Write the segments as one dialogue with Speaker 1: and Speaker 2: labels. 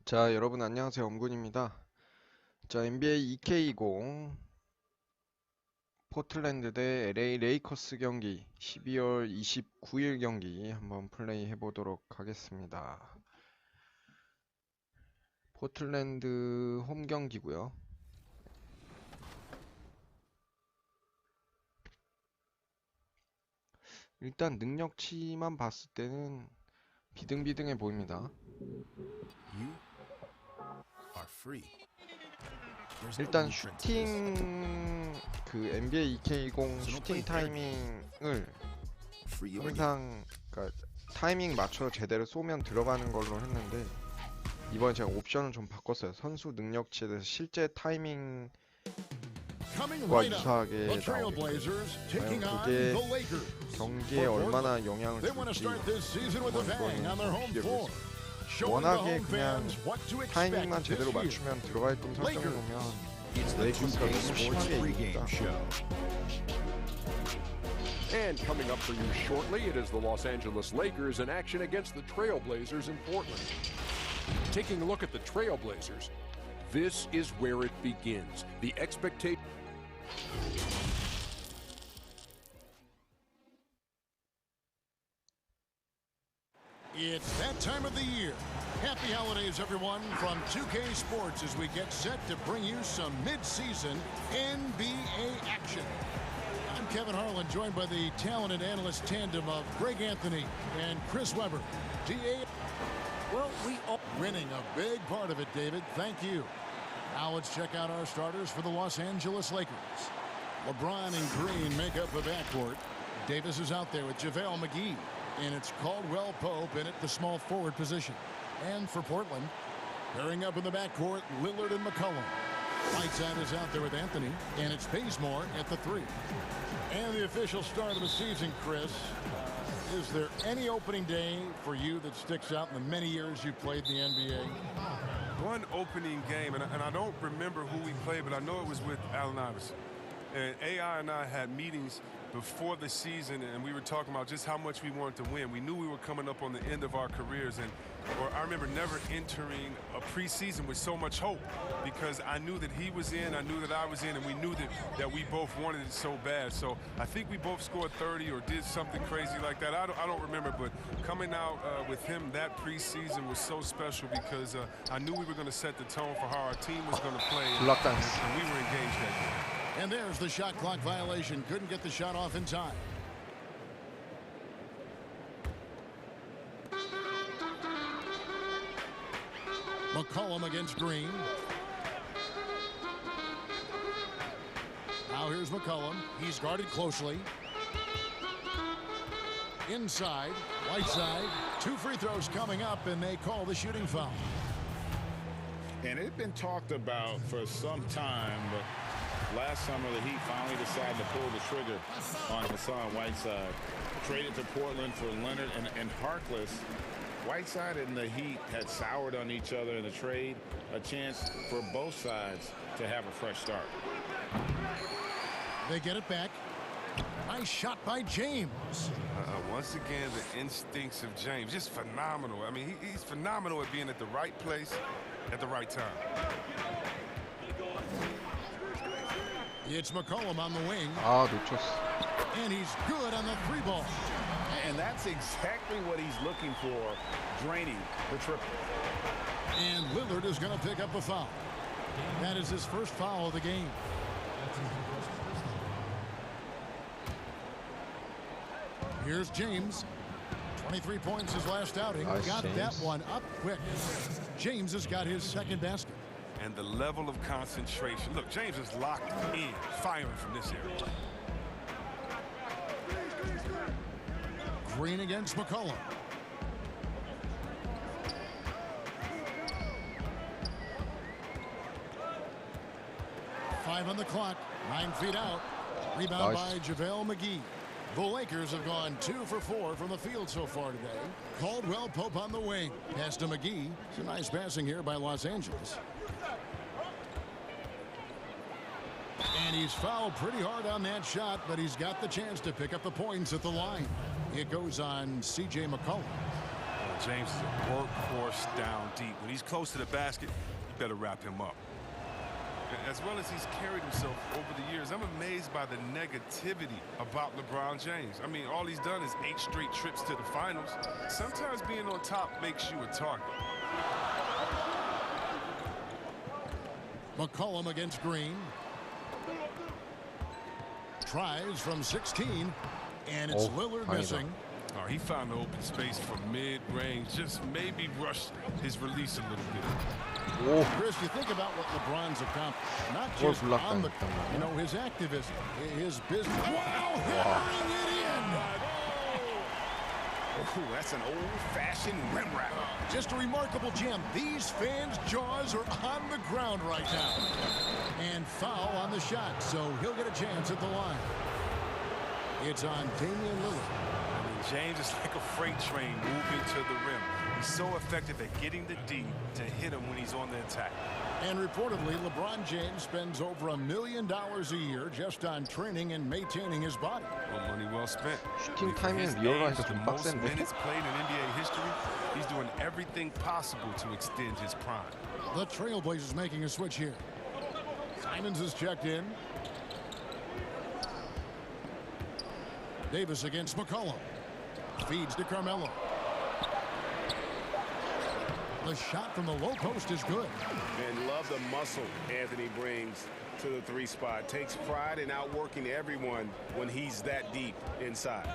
Speaker 1: 자, 여러분 안녕하세요. 엄군입니다. 자, NBA 2K20 포틀랜드 대 LA 레이커스 경기 12월 29일 경기 한번 플레이 해보도록 하겠습니다. 포틀랜드 홈 경기고요. 일단 능력치만 봤을 때는 비등비등해 보입니다. 일단 슈팅 NBA 2K20 슈팅 타이밍을 항상 타이밍 맞춰 제대로 쏘면 들어가는 걸로 했는데 이번에 제가 옵션을 좀 바꿨어요. 선수 능력치에 대해서 실제 타이밍과 유사하게 나오게끔. 과연 그게 경기에 얼마나 영향을 줄지 한번 비교해보겠습니다. 워낙에 그냥 타이밍만 제대로 맞추면 들어가게끔 설정해놓으면 레이커스가 너무 심하게 이기니까.
Speaker 2: And coming up for you shortly, it is the Los Angeles Lakers in action against the Trailblazers in Portland. Taking a look at the Trailblazers, this is where it begins. The expectation.
Speaker 3: It's that time of the year. Happy holidays, everyone, from 2K Sports as we get set to bring you some mid-season NBA action. I'm Kevin Harlan, joined by the talented analyst tandem of Greg Anthony and Chris Webber. DA, well, we are winning a big part of it, David. Thank you. Now let's check out our starters for the Los Angeles Lakers. LeBron and Green make up the backcourt. Davis is out there with JaVale McGee. And it's Caldwell Pope in at the small forward position. And for Portland, pairing up in the backcourt, Lillard and McCollum. Whiteside is out there with Anthony, and it's Bazemore at the 3. And the official start of the season, Chris. Is there any opening day for you that sticks out in the many years you've played in the NBA?
Speaker 4: One opening game, and I don't remember who we played, but I know it was with Allen Iverson. And AI and I had meetings before the season, and we were talking about just how much we wanted to win. We knew we were coming up on the end of our careers, or I remember never entering a preseason with so much hope because I knew that he was in, I knew that I was in, and we knew that we both wanted it so bad. So I think we both scored 30 or did something crazy like that. I don't remember, but coming out with him that preseason was so special because I knew we were going to set the tone for how our team was going to play, and we were engaged that day.
Speaker 3: And there's the shot clock violation. Couldn't get the shot off in time. McCollum against Green. Now here's McCollum. He's guarded closely. Inside, Whiteside. 2 free throws coming up, and they call the shooting foul.
Speaker 5: And it's been talked about for some time, but last summer, the Heat finally decided to pull the trigger on Hassan Whiteside. Traded to Portland for Leonard and Harkless. Whiteside and the Heat had soured on each other in the trade. A chance for both sides to have a fresh start.
Speaker 3: They get it back. Nice shot by James.
Speaker 4: Once again, the instincts of James, just phenomenal. I mean, he's phenomenal at being at the right place at the right time.
Speaker 3: It's McCollum on the wing.
Speaker 1: 놓쳤어.
Speaker 3: And he's good on the 3-ball.
Speaker 5: And that's exactly what he's looking for, draining the triple.
Speaker 3: And Lillard is going to pick up a foul. That is his first foul of the game. Here's James. 23 points his last outing. Got that one up quick. James has got his second basket.
Speaker 4: And the level of concentration. Look, James is locked in, firing from this area.
Speaker 3: Green against McCollum. Five on the clock, 9 feet out. Rebound by JaVale McGee. The Lakers have gone 2 for 4 from the field so far today. Caldwell Pope on the wing. Pass to McGee. It's a nice passing here by Los Angeles. And he's fouled pretty hard on that shot, but he's got the chance to pick up the points at the line. It goes on C.J. McCollum.
Speaker 4: James is a workhorse down deep. When he's close to the basket, you better wrap him up. As well as he's carried himself over the years, I'm amazed by the negativity about LeBron James. I mean, all he's done is 8 straight trips to the finals. Sometimes being on top makes you a target.
Speaker 3: McCollum against Green. Tries from 16, and it's Lillard missing.
Speaker 4: Oh, he found the open space from mid-range. Just maybe rushed his release a little bit.
Speaker 3: Chris, you think about what LeBron's accomplished. Not just on the, his activism, his business. Wow, hammering it in.
Speaker 5: Oh, that's an old-fashioned rim wrap.
Speaker 3: Just a remarkable jam. These fans' jaws are on the ground right now. And foul on the shot, so he'll get a chance at the line. It's on Damian Lillard.
Speaker 4: James is like a freight train moving to the rim. He's so effective at getting the D to hit him when he's on the attack.
Speaker 3: And reportedly, LeBron James spends over $1 million a year just on training and maintaining his body.
Speaker 4: Well, money well spent.
Speaker 1: 슈팅 타이밍 리얼하니까 좀
Speaker 4: most
Speaker 1: 빡센데.
Speaker 4: minutes played in NBA history, he's doing everything possible to extend his prime.
Speaker 3: The Trailblazers making a switch here. Simons is checked in. Davis against McCollum. Feeds to Carmelo. The shot from the low post is good.
Speaker 5: And love the muscle Anthony brings to the 3 spot. Takes pride in outworking everyone when he's that deep inside.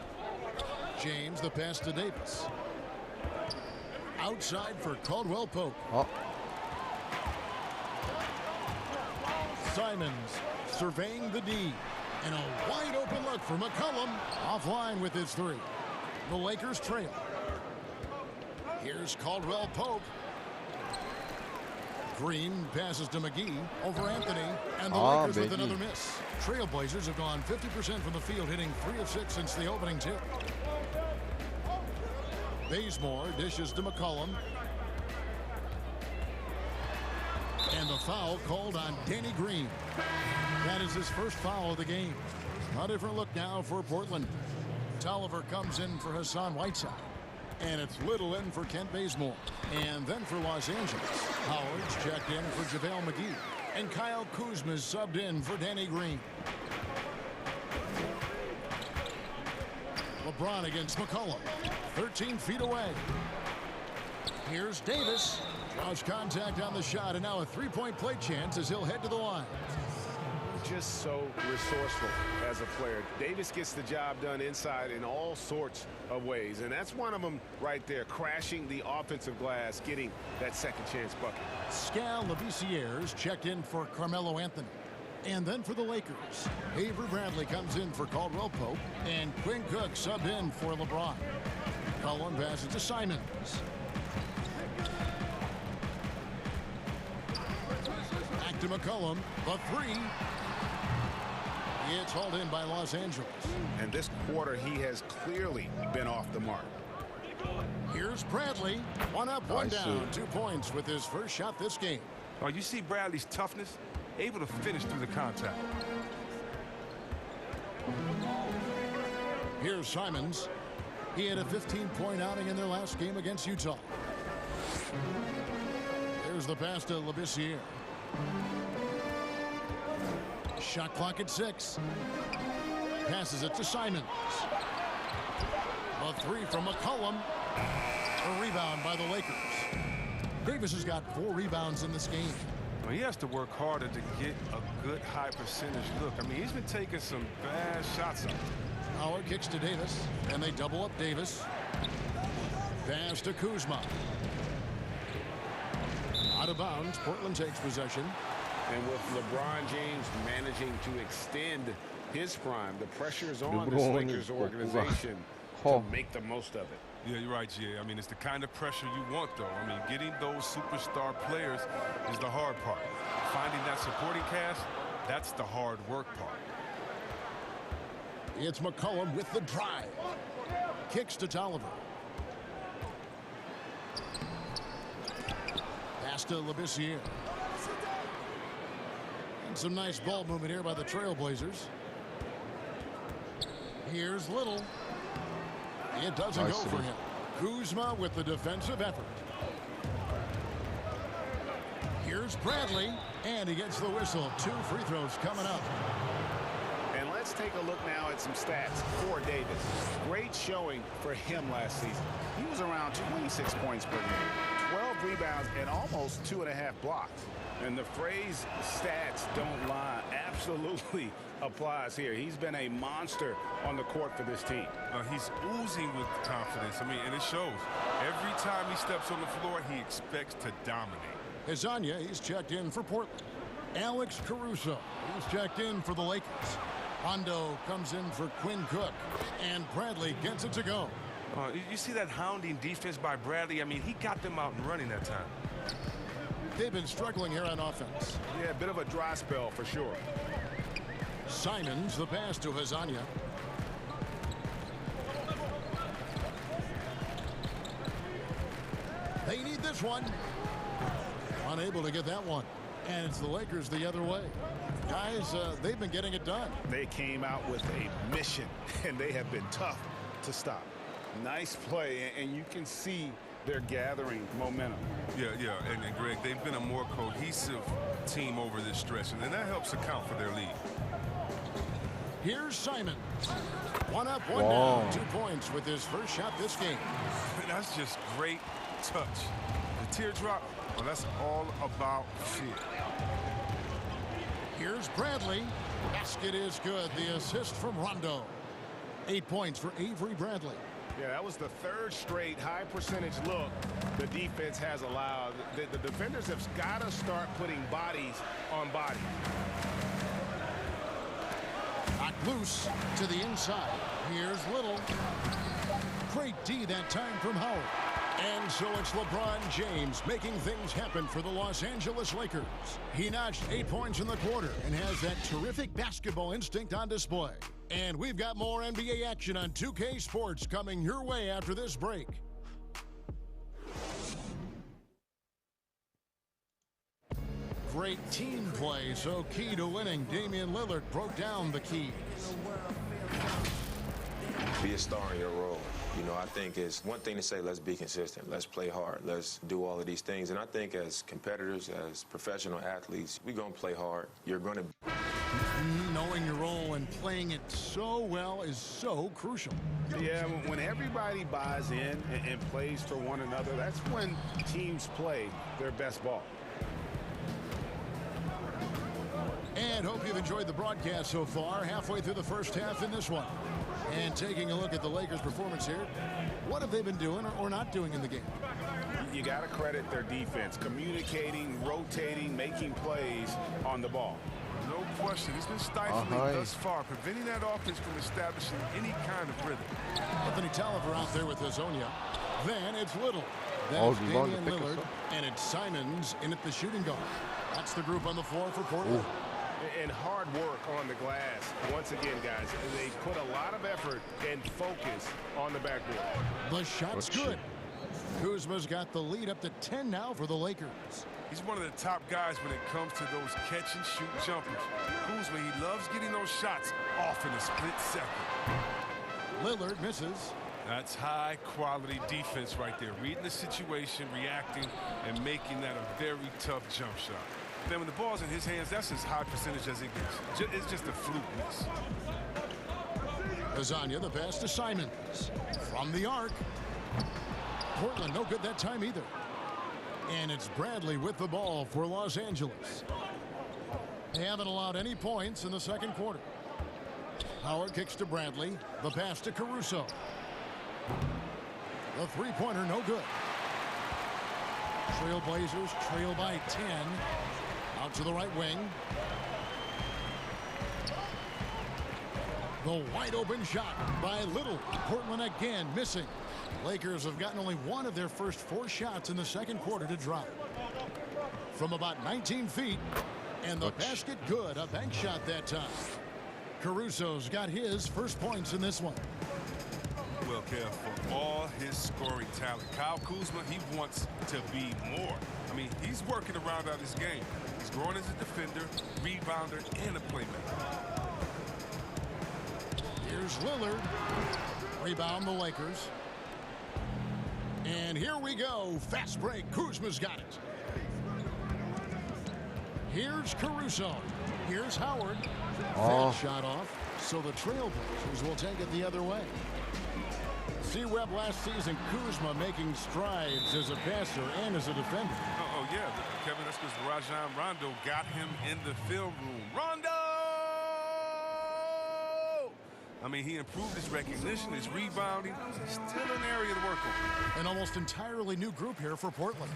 Speaker 3: James, the pass to Davis. Outside for Caldwell Pope. Simons surveying the D. And a wide open look for McCollum. Offline with his 3. The Lakers trail. Here's Caldwell Pope. Green passes to McGee over Anthony, and the Lakers with another miss. Trailblazers have gone 50% from the field, hitting 3 of 6 since the opening tip. Bazemore dishes to McCollum. And the foul called on Danny Green. That is his first foul of the game. A different look now for Portland. Tolliver comes in for Hassan Whiteside. And it's Little in for Kent Bazemore. And then for Los Angeles, Howard's checked in for JaVale McGee. And Kyle Kuzma's subbed in for Danny Green. LeBron against McCollum. 13 feet away. Here's Davis. Draws contact on the shot, and now a 3-point play chance as he'll head to the line.
Speaker 5: Just so resourceful as a player. Davis gets the job done inside in all sorts of ways, and that's one of them right there, crashing the offensive glass, getting that second chance bucket.
Speaker 3: Scal Laviciere's checked in for Carmelo Anthony. And then for the Lakers, Avery Bradley comes in for Caldwell Pope, and Quinn Cook subbed in for LeBron. Cullen passes to Simons. Back to McCollum, the 3. It's hauled in by Los Angeles.
Speaker 5: And this quarter, he has clearly been off the mark.
Speaker 3: Here's Bradley. 1 up, 1 down. 2 points with his first shot this game.
Speaker 4: Oh, you see Bradley's toughness? Able to finish through the contact.
Speaker 3: Here's Simons. He had a 15-point outing in their last game against Utah. There's the pass to Laviciere. Shot clock at 6. Passes it to Simons. A 3 from McCollum. A rebound by the Lakers. Davis has got 4 rebounds in this game.
Speaker 4: Well, he has to work harder to get a good high percentage look. I mean, he's been taking some bad shots up.
Speaker 3: Howard kicks to Davis, and they double up Davis. Pass to Kuzma. Out of bounds, Portland takes possession.
Speaker 5: And with LeBron James managing to extend his prime, the pressure is on this Lakers organization to make the most of it.
Speaker 4: Yeah, you're right, Jay. I mean, it's the kind of pressure you want, though. I mean, getting those superstar players is the hard part. Finding that supporting cast, that's the hard work part.
Speaker 3: It's McCollum with the drive. Kicks to Tolliver. Pass to Laviciere. And some nice ball movement here by the Trailblazers. Here's Little. It doesn't go for him. Kuzma with the defensive effort. Here's Bradley, and he gets the whistle. 2 free throws coming up.
Speaker 5: And let's take a look now at some stats for Davis. Great showing for him last season. He was around 26 points per game, 12 rebounds, and almost 2.5 blocks. And the phrase stats don't lie absolutely applies here. He's been a monster on the court for this team.
Speaker 4: He's oozing with confidence. I mean, and it shows. Every time he steps on the floor, he expects to dominate.
Speaker 3: Hezonja, he's checked in for Portland. Alex Caruso, he's checked in for the Lakers. Hondo comes in for Quinn Cook, and Bradley gets it to go.
Speaker 4: You see that hounding defense by Bradley? I mean, he got them out and running that time.
Speaker 3: They've been struggling here on offense.
Speaker 5: Yeah, a bit of a dry spell for sure.
Speaker 3: Simons, the pass to Hezonja. They need this one. Unable to get that one. And it's the Lakers the other way. Guys, they've been getting it done.
Speaker 5: They came out with a mission, and they have been tough to stop. Nice play, and you can see they're gathering momentum.
Speaker 4: Yeah, and Greg, they've been a more cohesive team over this stretch, and then that helps account for their lead.
Speaker 3: Here's Simons. One up, one
Speaker 1: Wow.
Speaker 3: down. 2 points with his first shot this game.
Speaker 4: That's just great touch. The teardrop, well, that's all about fear.
Speaker 3: Here's Bradley. Basket is good. The assist from Rondo. 8 points for Avery Bradley.
Speaker 5: Yeah, that was the 3rd straight high percentage look the defense has allowed. The defenders have got to start putting bodies on bodies.
Speaker 3: Knocked loose to the inside. Here's Little. Great D that time from Howard. And so it's LeBron James making things happen for the Los Angeles Lakers. He notched 8 points in the quarter and has that terrific basketball instinct on display. And we've got more NBA action on 2K Sports coming your way after this break. Great team play, so key to winning. Damian Lillard broke down the keys.
Speaker 6: Be a star in your role. You know, I think it's one thing to say, let's be consistent, let's play hard, let's do all of these things. And I think as competitors, as professional athletes, we're going to play hard. You're going to...
Speaker 3: Knowing your role and playing it so well is so crucial.
Speaker 5: Yeah, when everybody buys in and plays for one another, that's when teams play their best ball.
Speaker 3: And hope you've enjoyed the broadcast so far. Halfway through the first half in this one. And taking a look at the Lakers' performance here, what have they been doing or not doing in the game?
Speaker 5: You got to credit their defense, communicating, rotating, making plays on the ball.
Speaker 4: No question. It's been stifling thus far, preventing that offense from establishing any kind of rhythm.
Speaker 3: Anthony Tolliver out there with Hezonja. Then it's Little. That's Damian Lillard. And it's Simons in at the shooting guard. That's the group on the floor for Portland.
Speaker 5: And hard work on the glass. Once again, guys, they put a lot of effort and focus on the backboard.
Speaker 3: The shot's good. Kuzma's got the lead up to 10 now for the Lakers.
Speaker 4: He's one of the top guys when it comes to those catch-and-shoot jumpers. Kuzma, he loves getting those shots off in a split second.
Speaker 3: Lillard misses.
Speaker 4: That's high-quality defense right there. Reading the situation, reacting, and making that a very tough jump shot. Then when the ball's in his hands, that's as high percentage as it gets. It's just a fluke miss.
Speaker 3: Hezonja, the pass to Simons. From the arc. Portland, no good that time either. And it's Bradley with the ball for Los Angeles. They haven't allowed any points in the second quarter. Howard kicks to Bradley. The pass to Caruso. The three-pointer, no good. Trailblazers trail by 10. Out to the right wing. The wide open shot by Little. Portland again missing. Lakers have gotten only one of their first 4 shots in the second quarter to drop. From about 19 feet. And the basket good. A bank shot that time. Caruso's got his first points in this one.
Speaker 4: Well, Kev, for all his scoring talent, Kyle Kuzma, he wants to be more. I mean, he's working around out his game. He's growing as a defender, rebounder, and a playmaker.
Speaker 3: Here's Lillard. Rebound the Lakers. And here we go. Fast break. Kuzma's got it. Here's Caruso. Here's Howard. That shot off. So the Trailblazers will take it the other way. See Webb last season, Kuzma making strides as a passer and as a defender.
Speaker 4: Oh yeah, Kevin, that's because Rajon Rondo got him in the film room. Rondo! I mean, he improved his recognition, his rebounding. Still an area to work on.
Speaker 3: An almost entirely new group here for Portland.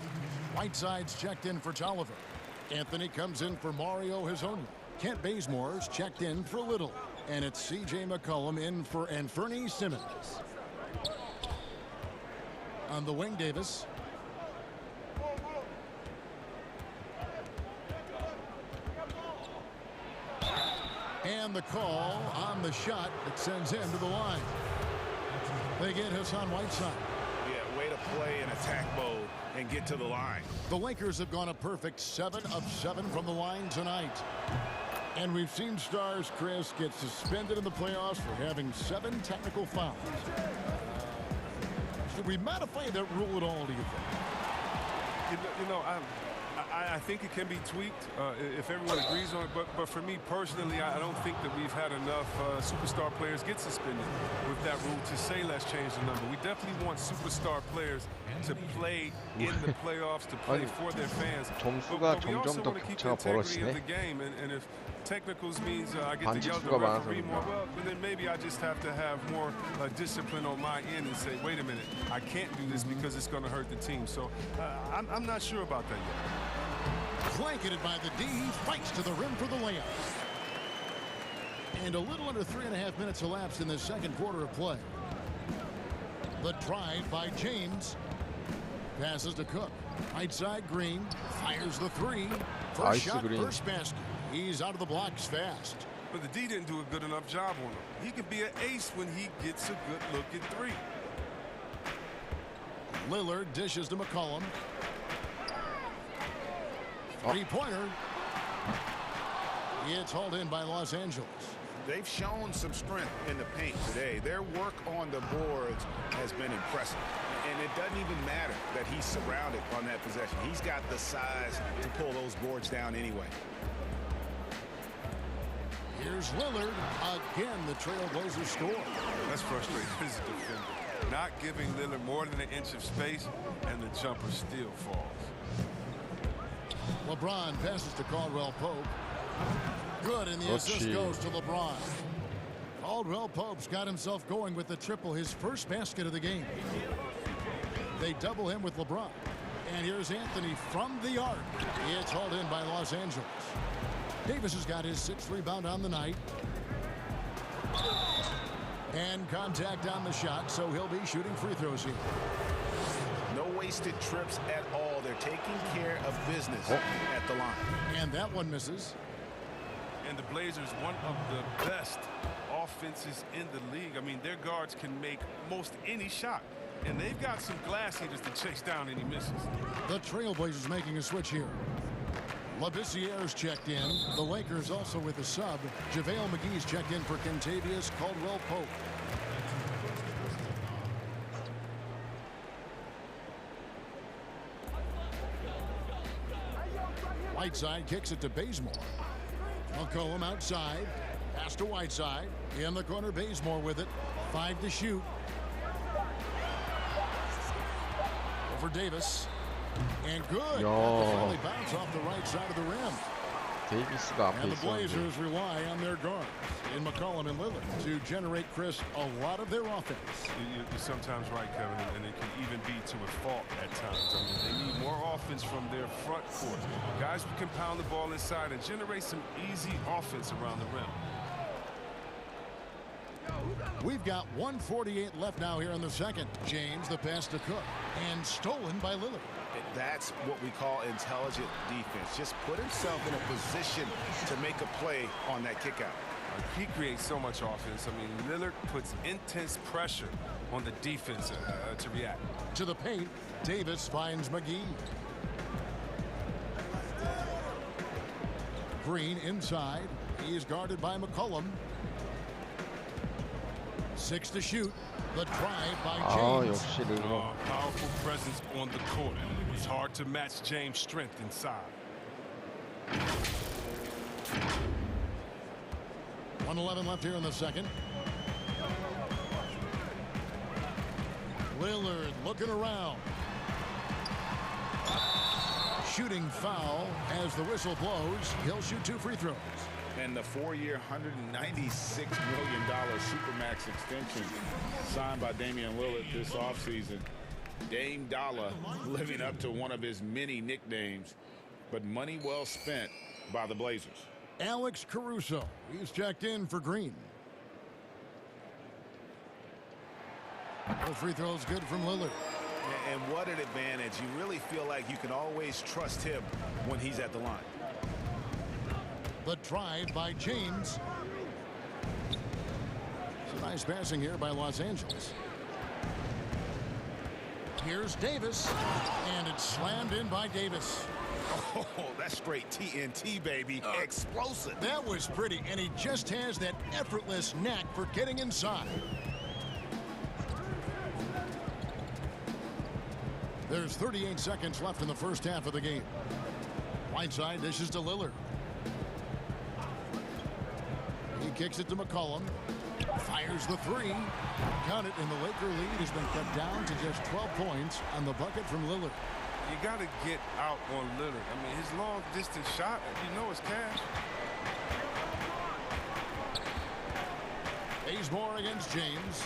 Speaker 3: Whiteside's checked in for Tolliver. Anthony comes in for Mario Hezonja. Kent Bazemore's checked in for Little. And it's C.J. McCollum in for Anthony Simmons. On the wing, Davis. And the call on the shot that sends him to the line. They get Hassan Whiteside.
Speaker 5: Yeah, way to play in attack mode and get to the line.
Speaker 3: The Lakers have gone a perfect 7 of 7 from the line tonight. And we've seen stars, Chris, get suspended in the playoffs for having 7 technical fouls. Should we modify that rule at all, do you think?
Speaker 4: I think it can be tweaked if everyone agrees on it. But for me personally, I don't think that we've had enough superstar players get suspended with that rule to say let's change the number. We definitely want superstar players to play in the playoffs, to play for their fans.
Speaker 1: 점수가
Speaker 4: But we also
Speaker 1: 점점 더
Speaker 4: want to keep the
Speaker 1: 격차가
Speaker 4: integrity of
Speaker 1: 벌어지네.
Speaker 4: the game. And if technicals means I get to yell at the
Speaker 1: 반칙수가 많아서
Speaker 4: referee more,
Speaker 1: 그런가.
Speaker 4: well, then maybe I just have to have more discipline on my end and say, wait a minute, I can't do this because it's going to hurt the team. So I'm not sure about that yet.
Speaker 3: Blanketed by the D, he fights to the rim for the layup. And a little under 3.5 minutes elapsed in the second quarter of play. The drive by James. Passes to Cook. Right side, Green fires the three. First shot,
Speaker 1: Green.
Speaker 3: first basket. He's out of the blocks fast.
Speaker 4: But the D didn't do a good enough job on him. He can be an ace when he gets a good look at three.
Speaker 3: Lillard dishes to McCollum. Three-pointer. It's hauled in by Los Angeles.
Speaker 5: They've shown some strength in the paint today. Their work on the boards has been impressive. And it doesn't even matter that he's surrounded on that possession. He's got the size to pull those boards down anyway.
Speaker 3: Here's Lillard. Again, the Trailblazers score.
Speaker 4: That's frustrating as a defender. Not giving Lillard more than an inch of space, and the jumper still falls.
Speaker 3: LeBron passes to Caldwell Pope. Good, and the assist goes to LeBron. Caldwell Pope's got himself going with the triple, his first basket of the game. They double him with LeBron. And here's Anthony from the arc. It's hauled in by Los Angeles. Davis has got his 6th rebound on the night. And contact on the shot, so he'll be shooting free throws here.
Speaker 5: No wasted trips at all. They're taking care of business at the line.
Speaker 3: And that one misses.
Speaker 4: And the Blazers, one of the best offenses in the league. I mean, their guards can make most any shot. And they've got some glass eaters to chase down any misses.
Speaker 3: The Trailblazers making a switch here. Labissiere's checked in. The Lakers also with a sub. JaVale McGee's checked in for Kentavious Caldwell-Pope. Whiteside kicks it to Bazemore. McCollum outside. Pass to Whiteside. In the corner, Bazemore with it. 5 to shoot. Over Davis. And good. Finally bounce off the right side of the rim.
Speaker 1: 데이비스가 앞에
Speaker 3: And the
Speaker 1: 있었는데.
Speaker 3: Blazers rely on their guards in McCollum and Lillard to generate, Chris, a lot of their offense.
Speaker 4: You're sometimes right, Kevin, and it can even be to a fault at times. I mean, they need more offense from their front court. Guys who can pound the ball inside and generate some easy offense around the rim.
Speaker 3: We've got 1:48 left now here in the second. James, the pass to Cook, and stolen by Lillard.
Speaker 5: That's what we call intelligent defense. Just put himself in a position to make a play on that kick out.
Speaker 4: He creates so much offense. I mean, Lillard puts intense pressure on the defense to react.
Speaker 3: To the paint, Davis finds McGee. Green inside. He is guarded by McCollum. 6 to shoot. The drive by
Speaker 1: 아,
Speaker 3: James.
Speaker 1: 역시 르거.
Speaker 4: Powerful presence on the court. It's hard to match James' strength inside.
Speaker 3: 1:11 left here in the second. Lillard looking around. Shooting foul as the whistle blows. He'll shoot 2 free throws.
Speaker 5: And the 4-year, $196 million Supermax extension signed by Damian Lillard this offseason. Dame Dollar living up to one of his many nicknames, but money well spent by the Blazers.
Speaker 3: Alex Caruso. He's checked in for Green. Those free throws good from Lillard.
Speaker 7: And what an advantage. You really feel like you can always trust him when he's at the line.
Speaker 3: The drive by James. Some nice passing here by Los Angeles. Here's Davis, and it's slammed in by Davis.
Speaker 7: Oh, that's straight TNT, baby. Explosive.
Speaker 3: That was pretty, and he just has that effortless knack for getting inside. There's 38 seconds left in the first half of the game. Whiteside dishes to Lillard. He kicks it to McCollum. Fires the 3. Count it, and the Laker lead has been cut down to just 12 points on the bucket from Lillard.
Speaker 4: You got to get out on Lillard. I mean, his long distance shot, you know, it's cash.
Speaker 3: Bazemore against James.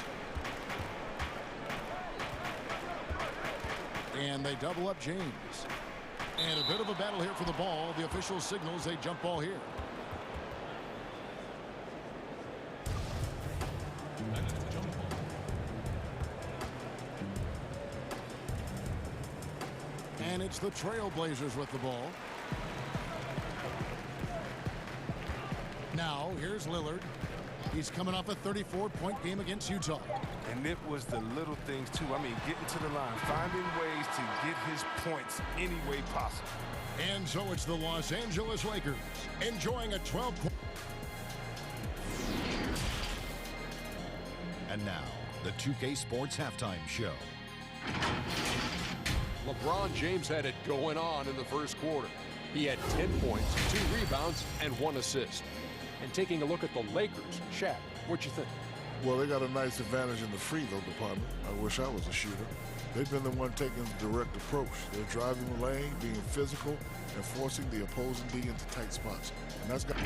Speaker 3: And they double up James. And a bit of a battle here for the ball. The official signals a jump ball here. And it's the Trailblazers with the ball. Now, here's Lillard. He's coming off a 34-point game against Utah.
Speaker 4: And it was the little things, too. I mean, getting to the line, finding ways to get his points any way possible.
Speaker 3: And so it's the Los Angeles Lakers enjoying a 12-point.
Speaker 8: And now, the 2K Sports Halftime Show.
Speaker 2: LeBron James had it going on in the first quarter. He had 10 points, 2 rebounds, and 1 assist. And taking a look at the Lakers, Shaq, what'd you think?
Speaker 9: Well, they got a nice advantage in the free throw department. I wish I was a shooter. They've been the one taking the direct approach. They're driving the lane, being physical, and forcing the opposing D into tight spots. And that's got.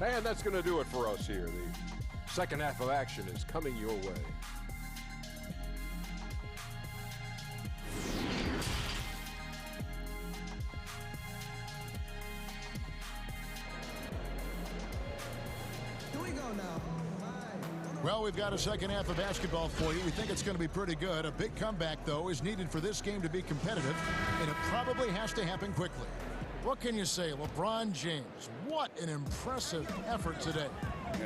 Speaker 2: And that's going to do it for us here. The second half of action is coming your way.
Speaker 3: Well, we've got a second half of basketball for you. We think it's going to be pretty good. A big comeback, though, is needed for this game to be competitive, and it probably has to happen quickly. What can you say? LeBron James, what an impressive effort today.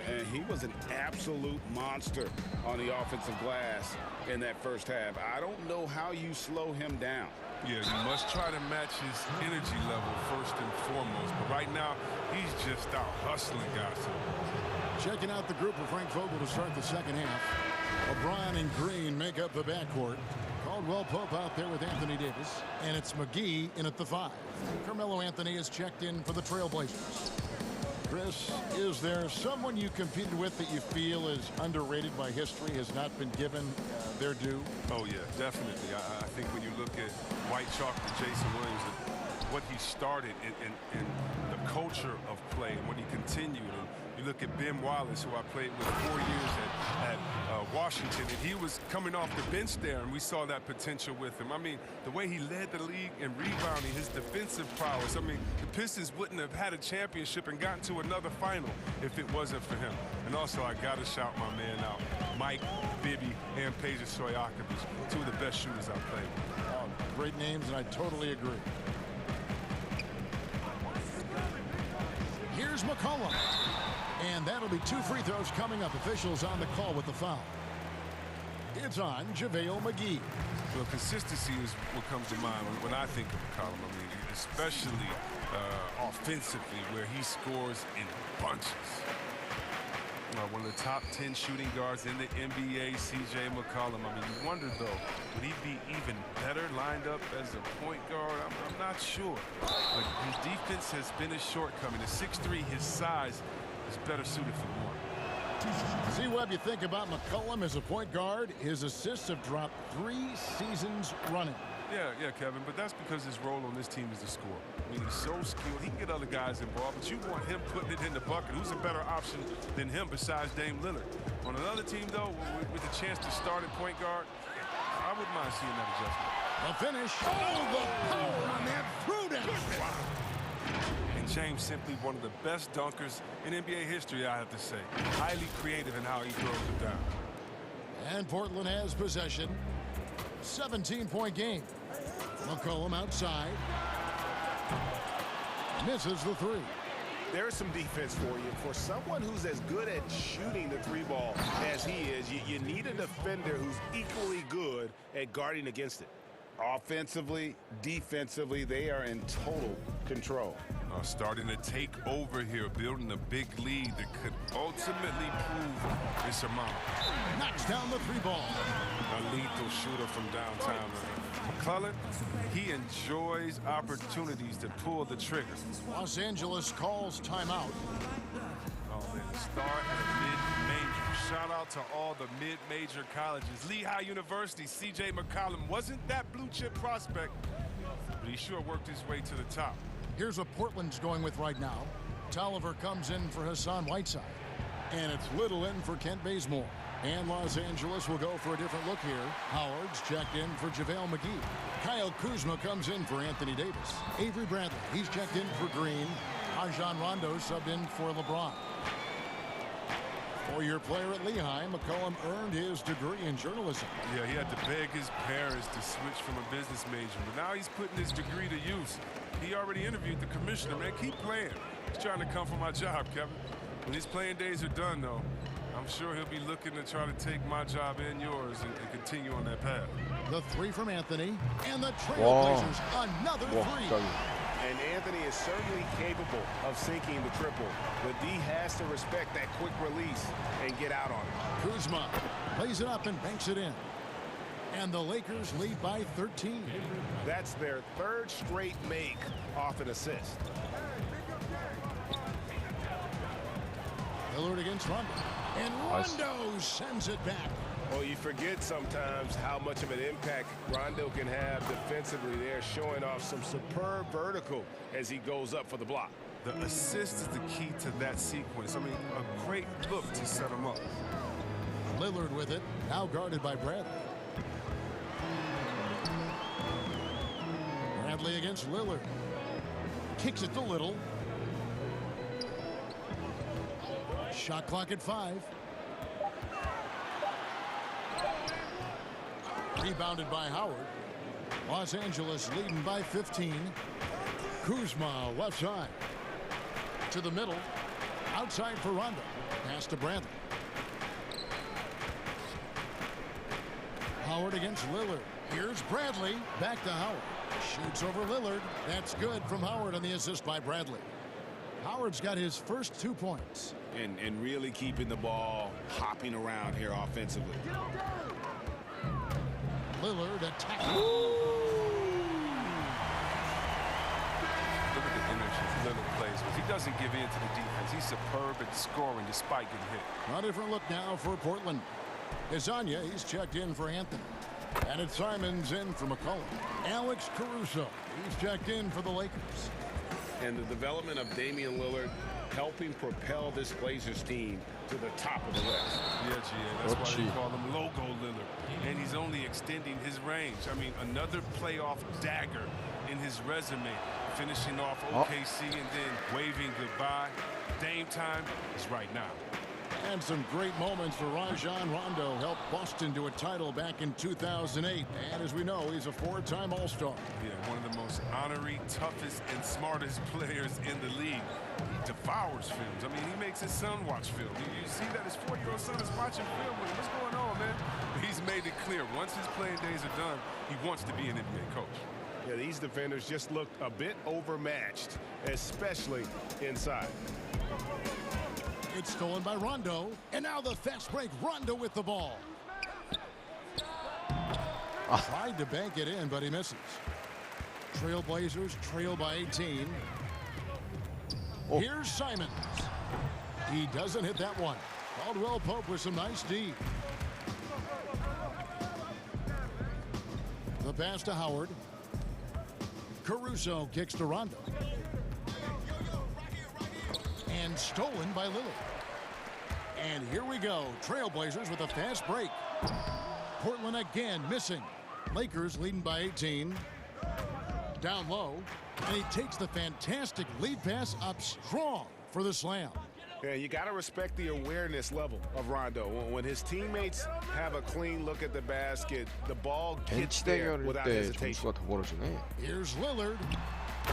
Speaker 5: And he was an absolute monster on the offensive glass in that first half. I don't know how you slow him down.
Speaker 4: Yeah, you must try to match his energy level first and foremost. But right now, he's just out hustling guys.
Speaker 3: Checking out the group for Frank Vogel to start the second half. LeBron and Green make up the backcourt. Caldwell Pope out there with Anthony Davis. And it's McGee in at the 5. Carmelo Anthony is checked in for the Trailblazers. Chris, is there someone you competed with that you feel is underrated by history, has not been given their due?
Speaker 4: Oh, yeah, definitely. I think when you look at White Chalk and Jason Williams, what he started in the culture of play and what he continued. And you look at Ben Wallace, who I played with 4 years at Washington, and he was coming off the bench there, and we saw that potential with him. I mean, the way he led the league in rebounding, his defensive prowess. I mean, the Pistons wouldn't have had a championship and gotten to another final if it wasn't for him. And also, I got to shout my man out, Mike Bibby and Peja Stojakovic, 2 of the best shooters I've played with.
Speaker 3: Oh, great names, and I totally agree. Here's McCollum. And that'll be 2 free throws coming up. Officials on the call with the foul. It's on JaVale McGee.
Speaker 4: Well, consistency is what comes to mind when I think of McCollum. I mean, especially offensively, where he scores in bunches. One of the top 10 shooting guards in the NBA, C.J. McCollum. I mean, you wonder, though, would he be even better lined up as a point guard? I'm not sure. But his defense has been his shortcoming. At 6'3", his size is better suited for more.
Speaker 3: See, Webb, you think about McCollum as a point guard. His assists have dropped 3 seasons running.
Speaker 4: Yeah, Kevin, but that's because his role on this team is to score. I mean, he's so skilled. He can get other guys involved, but you want him putting it in the bucket. Who's a better option than him besides Dame Lillard? On another team, though, with the chance to start at point guard, I wouldn't mind seeing that adjustment.
Speaker 3: The finish. Oh, the power on that throwdown.
Speaker 4: Wow. And James simply one of the best dunkers in NBA history, I have to say. Highly creative in how he throws it down.
Speaker 3: And Portland has possession. 17-point game. McCollum outside. Misses the 3.
Speaker 7: There's some defense for you. For someone who's as good at shooting the 3 ball as he is, you need a defender who's equally good at guarding against it. Offensively, defensively, they are in total control.
Speaker 4: Starting to take over here, building a big lead that could ultimately prove insurmountable.
Speaker 3: Knocks down the 3 ball.
Speaker 4: A lethal shooter from downtown. McClellan, he enjoys opportunities to pull the trigger.
Speaker 3: Los Angeles calls timeout.
Speaker 4: Oh, man, the start at a mid-major. Shout out to all the mid-major colleges. Lehigh University, C.J. McCollum wasn't that blue-chip prospect, but he sure worked his way to the top.
Speaker 3: Here's what Portland's going with right now. Tolliver comes in for Hassan Whiteside. And it's Little in for Kent Bazemore. And Los Angeles will go for a different look here. Howard's checked in for JaVale McGee. Kyle Kuzma comes in for Anthony Davis. Avery Bradley, he's checked in for Green. Rajon Rondo subbed in for LeBron. Four-year player at Lehigh, McCollum earned his degree in journalism.
Speaker 4: Yeah, he had to beg his parents to switch from a business major, but now he's putting his degree to use. He already interviewed the commissioner, man. Keep playing. He's trying to come for my job, Kevin. When his playing days are done, though, I'm sure he'll be looking to try to take my job and yours and continue on that path.
Speaker 3: The 3 from Anthony, and the Trailblazers another 3.
Speaker 7: And Anthony is certainly capable of sinking the triple, but D has to respect that quick release and get out on it.
Speaker 3: Kuzma plays it up and banks it in. And the Lakers lead by 13.
Speaker 7: That's their 3rd straight make off an assist.
Speaker 3: Lillard against Rondo. And Rondo sends it back.
Speaker 7: Well, you forget sometimes how much of an impact Rondo can have defensively there, showing off some superb vertical as he goes up for the block.
Speaker 4: The assist is the key to that sequence. I mean, a great look to set him up.
Speaker 3: Lillard with it, now guarded by Bradley. Bradley against Lillard. Kicks it to Little. Shot clock at 5. Rebounded by Howard. Los Angeles leading by 15. Kuzma left side. To the middle. Outside for Rondo. Pass to Bradley. Howard against Lillard. Here's Bradley. Back to Howard. Shoots over Lillard. That's good from Howard on the assist by Bradley. Howard's got his first 2 points.
Speaker 7: And really keeping the ball hopping around here offensively.
Speaker 3: Lillard attacking.
Speaker 4: Look at the energy Lillard plays with. He doesn't give in to the defense. He's superb at scoring despite getting hit.
Speaker 3: A different look now for Portland. Isanya, he's checked in for Anthony. And it's Simons in for McCollum. Alex Caruso, he's checked in for the Lakers.
Speaker 7: And the development of Damian Lillard helping propel this Blazers team to the top of the West.
Speaker 4: Yeah, GA, that's why they call him Logo Lillard. And he's only extending his range. I mean, another playoff dagger in his resume. Finishing off OKC and then waving goodbye. Dame time is right now.
Speaker 3: And some great moments for Rajon Rondo. Helped Boston to a title back in 2008. And as we know, he's a 4-time All-Star.
Speaker 4: Yeah, one of the most honorary, toughest, and smartest players in the league. He devours films. I mean, he makes his son watch film. You see that his 4-year-old son is watching film with him. What's going on, man? He's made it clear. Once his playing days are done, he wants to be an NBA coach.
Speaker 7: Yeah, these defenders just looked a bit overmatched, especially inside.
Speaker 3: It's stolen by Rondo. And now the fast break. Rondo with the ball. Tried to bank it in, but he misses. Trailblazers trail by 18. Here's Simons. He doesn't hit that one. Caldwell Pope with some nice D. The pass to Howard. Caruso kicks to Rondo. And stolen by Lillard. And here we go. Trailblazers with a fast break. Portland again missing. Lakers leading by 18. Down low. And he takes the fantastic lead pass up strong for the slam.
Speaker 7: Yeah, you got to respect the awareness level of Rondo. When his teammates have a clean look at the basket, the ball gets
Speaker 1: 벤치
Speaker 7: there
Speaker 1: 대결일
Speaker 7: without
Speaker 1: 때
Speaker 7: hesitation.
Speaker 1: 점수가 더 벌어지네.
Speaker 3: Here's Lillard.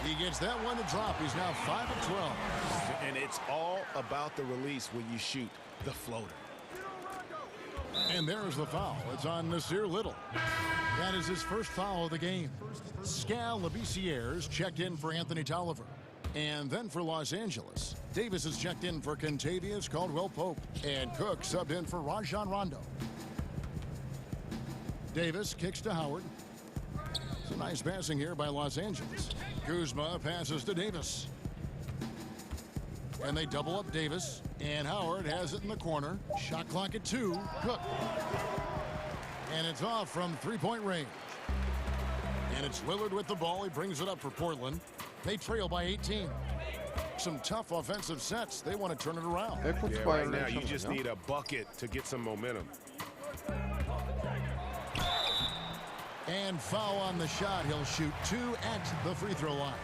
Speaker 3: He gets that one to drop. He's now 5 of 12.
Speaker 7: And it's all about the release when you shoot the floater.
Speaker 3: And there's the foul. It's on Nasir Little. That is his first foul of the game. Scal Labissiere checked in for Anthony Tolliver. And then for Los Angeles, Davis is checked in for Kentavious Caldwell-Pope. And Cook subbed in for Rajon Rondo. Davis kicks to Howard. Some nice passing here by Los Angeles. Kuzma passes to Davis. And they double up Davis. And Howard has it in the corner. Shot clock at 2. Cook. And it's off from three-point range. And it's Lillard with the ball. He brings it up for Portland. They trail by 18. Some tough offensive sets. They want to turn it around.
Speaker 7: Yeah, right now you just need a bucket to get some momentum.
Speaker 3: And foul on the shot. He'll shoot 2 at the free throw line.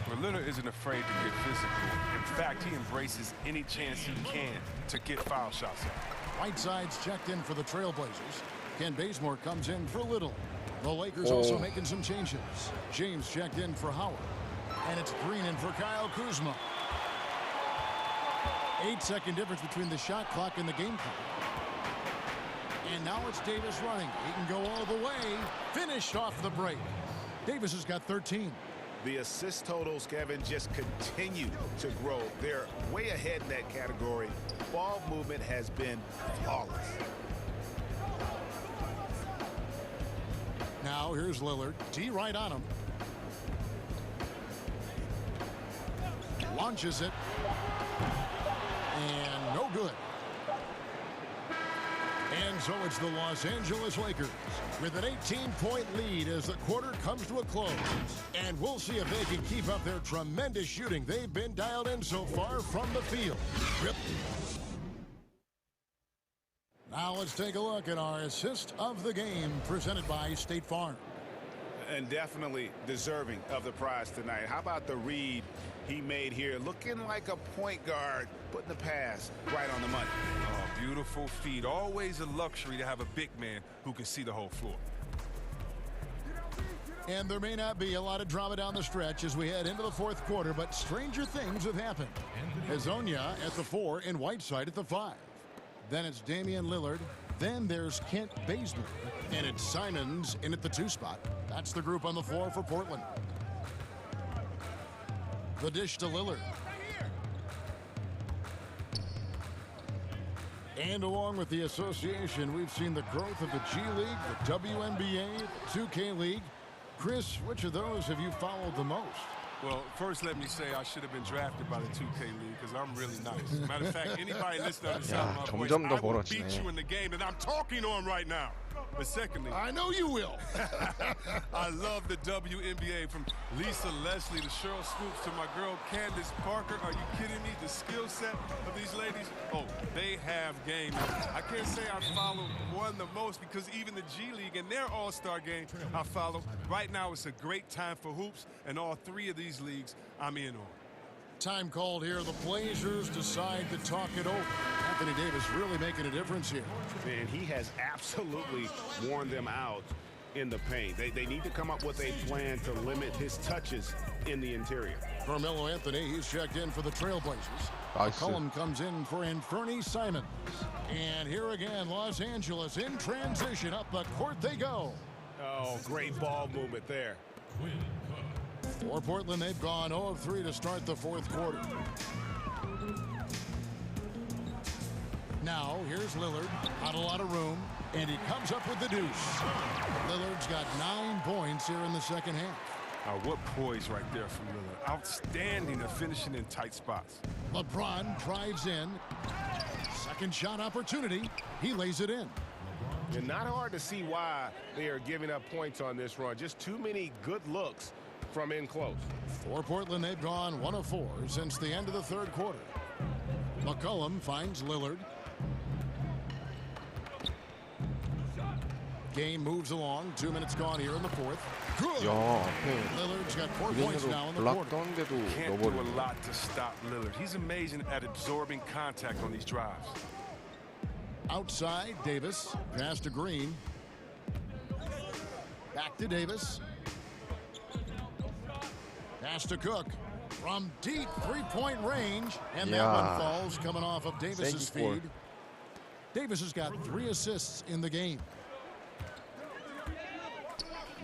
Speaker 4: Well, Lillard isn't afraid to get physical. In fact, he embraces any chance he can to get foul shots up.
Speaker 3: Whiteside's checked in for the Trailblazers. Ken Bazemore comes in for Little. The Lakers also making some changes. James checked in for Howard. And it's Green in for Kyle Kuzma. 8-second difference between the shot clock and the game clock. And now it's Davis running. He can go all the way. Finished off the break. Davis has got 13.
Speaker 7: The assist totals, Kevin, just continue to grow. They're way ahead in that category. Ball movement has been flawless.
Speaker 3: Now here's Lillard. D right on him. Launches it. And no good. And so it's the Los Angeles Lakers with an 18-point lead as the quarter comes to a close. And we'll see if they can keep up their tremendous shooting they've been dialed in so far from the field. Now let's take a look at our assist of the game presented by State Farm.
Speaker 7: And definitely deserving of the prize tonight. How about the read he made here? Looking like a point guard, putting the pass right on the money.
Speaker 4: Oh, beautiful feed. Always a luxury to have a big man who can see the whole floor.
Speaker 3: And there may not be a lot of drama down the stretch as we head into the fourth quarter, but stranger things have happened. Hazonia at the 4 and Whiteside at the 5. Then it's Damian Lillard. Then there's Kent Bazemore. And it's Simons in at the 2 spot. That's the group on the floor for Portland. The dish to Lillard. And along with the association, we've seen the growth of the G League, the WNBA, the 2K League. Chris, which of those have you followed the most?
Speaker 4: Well, first let me say I should have been drafted by the 2K League because I'm really nice. Matter of fact, anybody listening to the sound of my voice, I will beat you in the game that I'm talking on right now. But secondly,
Speaker 3: I know you will.
Speaker 4: I love the WNBA, from Lisa Leslie to Cheryl Swoops to my girl Candace Parker. Are you kidding me? The skill set of these ladies, oh, they have game. I can't say I follow one the most because even the G League and their all-star game I follow. Right now it's a great time for hoops, and all 3 of these leagues I'm in on.
Speaker 3: Time called here. The Blazers decide to talk it over. Anthony Davis really making a difference here.
Speaker 7: Man, he has absolutely worn them out in the paint. They need to come up with a plan to limit his touches in the interior.
Speaker 3: Carmelo Anthony, he's checked in for the Trailblazers. McCollum comes in for Anthony Simons. And here again, Los Angeles in transition. Up the court they go.
Speaker 7: Oh, great ball movement there.
Speaker 3: For Portland, they've gone 0 of 3 to start the fourth quarter. Now, here's Lillard. Not a lot of room. And he comes up with the deuce. Lillard's got 9 points here in the second half.
Speaker 4: What poise right there from Lillard. Outstanding at finishing in tight spots.
Speaker 3: LeBron drives in. Second shot opportunity. He lays it in.
Speaker 7: And not hard to see why they are giving up points on this run. Just too many good looks from in close.
Speaker 3: For Portland, they've gone 1 of 4 since the end of the third quarter. McCollum finds Lillard. Game moves along. 2 minutes gone here in the fourth. Good.
Speaker 1: 야, 앞에
Speaker 3: Lillard's got 4 points now in the
Speaker 1: 블락
Speaker 3: quarter.
Speaker 1: 떴는데도
Speaker 4: Can't do a
Speaker 1: 넣어버리네.
Speaker 4: lot to stop Lillard. He's amazing at absorbing contact on these drives.
Speaker 3: Outside, Davis. Pass to Green. Back to Davis. Pass to Cook. From deep three-point range. And that one falls coming off of Davis's feed. Davis has got 3 assists in the game.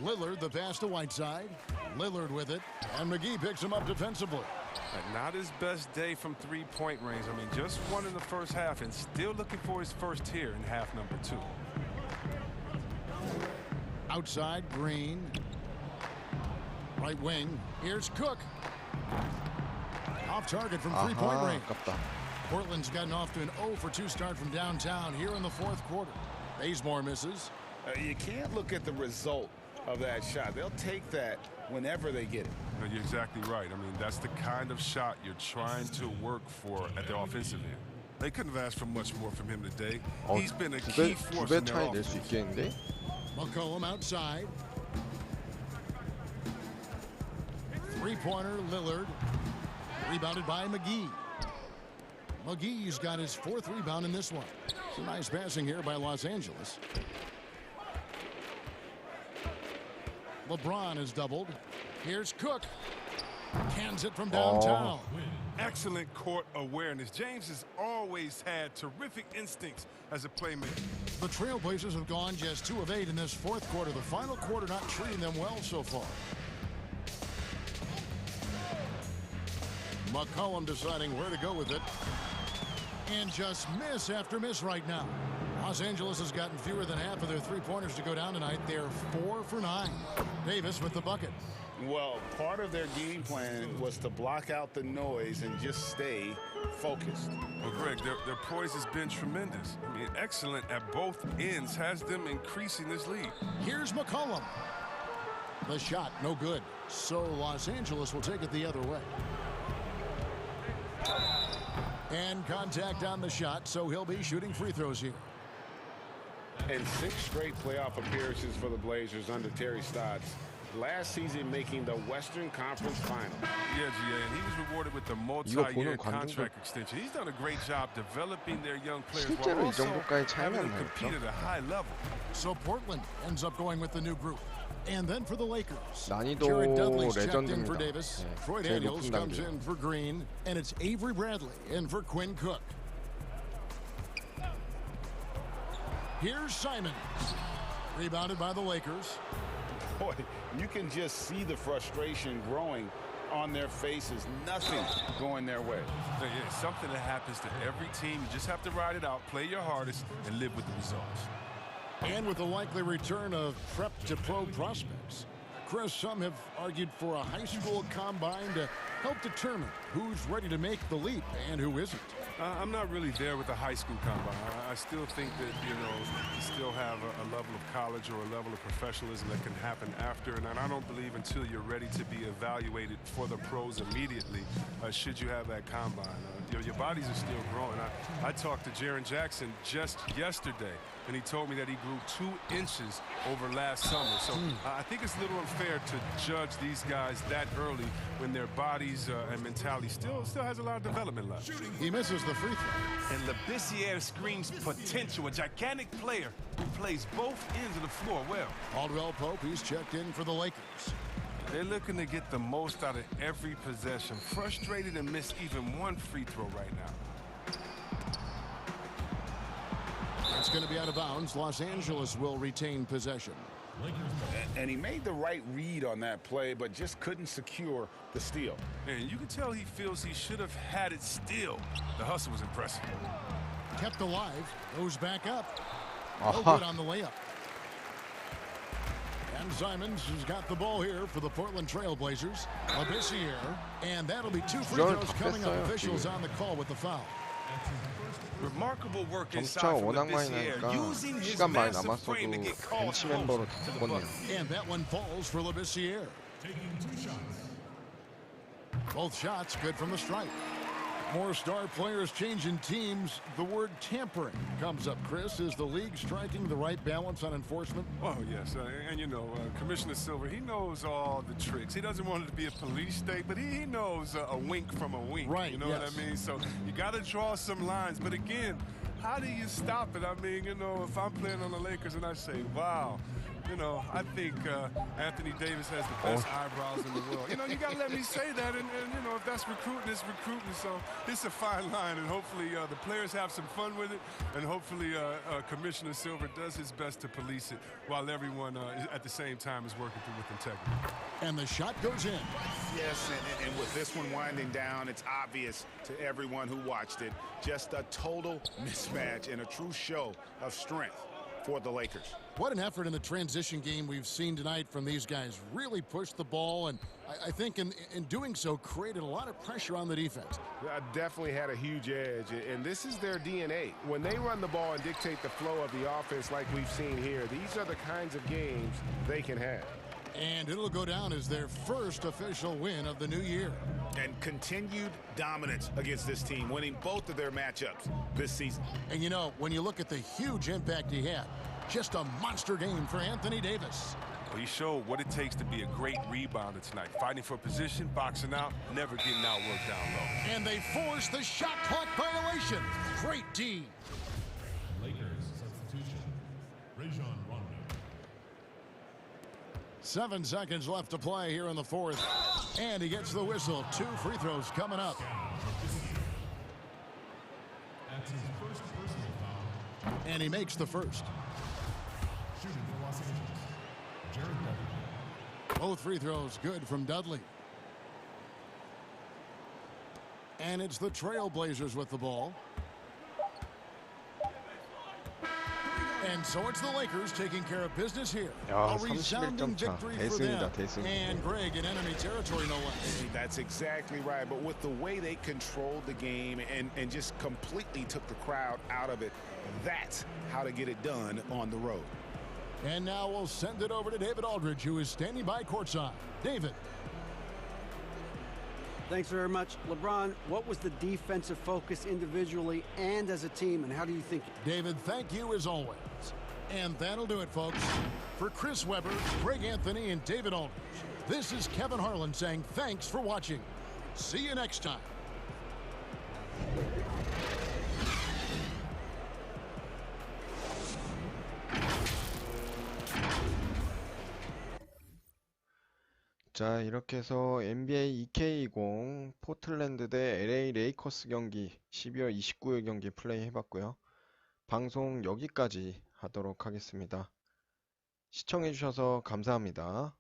Speaker 3: Lillard, the pass to Whiteside. Lillard with it. And McGee picks him up defensively.
Speaker 4: Not his best day from three-point range. I mean, just one in the first half and still looking for his first here in half number 2.
Speaker 3: Outside, Green. Right wing. Here's Cook. Off target from three-point range.
Speaker 1: 아깝다.
Speaker 3: Portland's gotten off to an 0 for 2 start from downtown here in the fourth quarter. Bazemore misses.
Speaker 7: You can't look at the result of that shot. They'll take that whenever they get it.
Speaker 4: No, you're exactly right. I mean, that's the kind of shot you're trying to work for at the offensive end. They couldn't have asked for much more from him today. He's been a key force in their
Speaker 1: 차이 낼
Speaker 4: offense.
Speaker 1: 수 있겠는데?
Speaker 3: McCollum outside. Three-pointer, Lillard. Rebounded by McGee. McGee's got his 4th rebound in this one. Some nice passing here by Los Angeles. LeBron is doubled. Here's Cook. Cans it from downtown.
Speaker 4: Excellent court awareness. James has always had terrific instincts as a playmaker.
Speaker 3: The Trailblazers have gone just 2 of 8 in this fourth quarter. The final quarter not treating them well so far. McCollum deciding where to go with it. And just miss after miss right now. Los Angeles has gotten fewer than half of their three-pointers to go down tonight. They're 4 for 9. Davis with the bucket.
Speaker 7: Well, part of their game plan was to block out the noise and just stay focused.
Speaker 4: Well, Greg, their poise has been tremendous. I mean, excellent at both ends, has them increasing this lead.
Speaker 3: Here's McCollum. The shot, no good. So Los Angeles will take it the other way. And contact on the shot, so he'll be shooting free throws here.
Speaker 7: And 6 straight playoff appearances for the Blazers under Terry Stotts. Last season making the Western Conference Final.
Speaker 4: Yeah, GA, and he was rewarded with the multi-year contract extension. He's done a great job developing their young players while
Speaker 1: 실제로 이
Speaker 4: also
Speaker 1: 정도까지 차이가
Speaker 4: having
Speaker 1: 안
Speaker 4: them compete
Speaker 1: 나죠.
Speaker 4: at a high level.
Speaker 3: So Portland ends up going with the new group. And then for the Lakers,
Speaker 1: 난이도
Speaker 3: Jared Dudley's checked in for
Speaker 1: 레전드입니다.
Speaker 3: Davis.
Speaker 1: 네,
Speaker 3: Troy
Speaker 1: 제일
Speaker 3: Daniels
Speaker 1: 높은
Speaker 3: comes
Speaker 1: 단계.
Speaker 3: in for Green. And it's Avery Bradley in for Quinn Cook. Here's Simons. Rebounded by the Lakers.
Speaker 7: Boy, you can just see the frustration growing on their faces. Nothing going their way.
Speaker 4: Yeah, it's something that happens to every team. You just have to ride it out, play your hardest, and live with the results.
Speaker 3: And with the likely return of prep to pro prospects, Chris, some have argued for a high school combine to help determine who's ready to make the leap and who isn't.
Speaker 4: I'm not really there with the high school combine. I still think that, you still have a level of college or a level of professionalism that can happen after. And I don't believe until you're ready to be evaluated for the pros immediately, should you have that combine. Your bodies are still growing. I talked to Jaren Jackson just yesterday, and he told me that he grew 2 inches over last summer. So I think it's a little unfair to judge these guys that early when their bodies and mentality still has a lot of development left.
Speaker 3: He misses the free throw.
Speaker 4: And Labissiere screams potential, a gigantic player who plays both ends of the floor well.
Speaker 3: Caldwell Pope, he's checked in for the Lakers.
Speaker 4: They're looking to get the most out of every possession. Frustrated and missed even 1 free throw right now.
Speaker 3: It's going to be out of bounds. Los Angeles will retain possession.
Speaker 7: And he made the right read on that play, but just couldn't secure the steal.
Speaker 4: And you can tell he feels he should have had it still. The hustle was impressive.
Speaker 3: kept alive. Goes back up. No
Speaker 1: 아하.
Speaker 3: good on the layup. And Simons has got the ball here for the Portland Trail Blazers. Labissiere. And that'll be 2 free
Speaker 1: 이걸
Speaker 3: throws
Speaker 1: 다
Speaker 3: coming up.
Speaker 1: 뺐어요,
Speaker 3: Officials
Speaker 1: 지금.
Speaker 3: on the call with the foul.
Speaker 4: Remarkable work
Speaker 1: 점수차가
Speaker 4: inside from
Speaker 1: 워낙 많이
Speaker 4: Labissiere,
Speaker 1: 나니까
Speaker 4: using his
Speaker 1: 시간 많이
Speaker 4: massive
Speaker 1: 남았어도
Speaker 4: frame to get called
Speaker 1: 벤치 멤버로 다
Speaker 4: close to the
Speaker 1: 뽑았네요.
Speaker 4: bucket.
Speaker 3: And that one falls for Labissiere. Both shots good from the stripe. More star players changing teams. The word tampering comes up, Chris. Is the league striking the right balance on enforcement?
Speaker 4: Oh, yes. And you know, Commissioner Silver, he knows all the tricks. He doesn't want it to be a police state, but he knows a wink from a wink.
Speaker 3: Right,
Speaker 4: You know
Speaker 3: yes.
Speaker 4: what I mean? So you got to draw some lines. But again, how do you stop it? I mean, you know, if I'm playing on the Lakers and I say, wow, you know, I think Anthony Davis has the best eyebrows in the world. You know, you got to let me say that. And, you know, if that's recruiting, it's recruiting. So it's a fine line. And hopefully the players have some fun with it. And hopefully Commissioner Silver does his best to police it while everyone at the same time is working through with integrity.
Speaker 3: And the shot goes in.
Speaker 7: Yes, and with this one winding down, it's obvious to everyone who watched it. Just a total mismatch and a true show of strength for the Lakers.
Speaker 3: What an effort in the transition game we've seen tonight from these guys. Really pushed the ball, and I think in doing so, created a lot of pressure on the defense.
Speaker 7: Definitely had a huge edge, and this is their DNA. When they run the ball and dictate the flow of the offense like we've seen here, these are the kinds of games they can have.
Speaker 3: And it'll go down as their first official win of the new year.
Speaker 7: And continued dominance against this team, winning both of their matchups this season.
Speaker 3: And you know, when you look at the huge impact he had, just a monster game for Anthony Davis.
Speaker 4: Well, he showed what it takes to be a great rebounder tonight. Fighting for position, boxing out, never getting outworked down low.
Speaker 3: And they force the shot clock violation. Great D.
Speaker 10: Lakers substitution. Rajon Rondo.
Speaker 3: 7 seconds left to play here in the fourth. And he gets the whistle. 2 free throws coming up.
Speaker 10: That's his first personal foul.
Speaker 3: And he makes the first.
Speaker 10: Shooting for Los Angeles. Jared Dudley.
Speaker 3: Both free throws good from Dudley. And it's the Trailblazers with the ball. And so it's the Lakers taking care of business here.
Speaker 1: 야,
Speaker 3: A resounding
Speaker 1: 31점 차.
Speaker 3: victory for
Speaker 1: 대승이다,
Speaker 3: them.
Speaker 1: 대승.
Speaker 3: And Greg in enemy territory, no less.
Speaker 7: That's exactly right. But with the way they controlled the game and just completely took the crowd out of it, that's how to get it done on the road.
Speaker 3: And now we'll send it over to David Aldridge, who is standing by courtside. David.
Speaker 11: Thanks very much. LeBron, what was the defensive focus individually and as a team, and how do you think?
Speaker 3: David, thank you as always. And that'll do it, folks. For Chris Webber, Greg Anthony, and David Aldridge, this is Kevin Harlan saying thanks for watching. See you next time.
Speaker 1: 자, 이렇게 해서 NBA 2K20 포틀랜드 대 LA 레이커스 경기 12월 29일 경기 플레이 해봤고요. 방송 여기까지 하도록 하겠습니다. 시청해주셔서 감사합니다.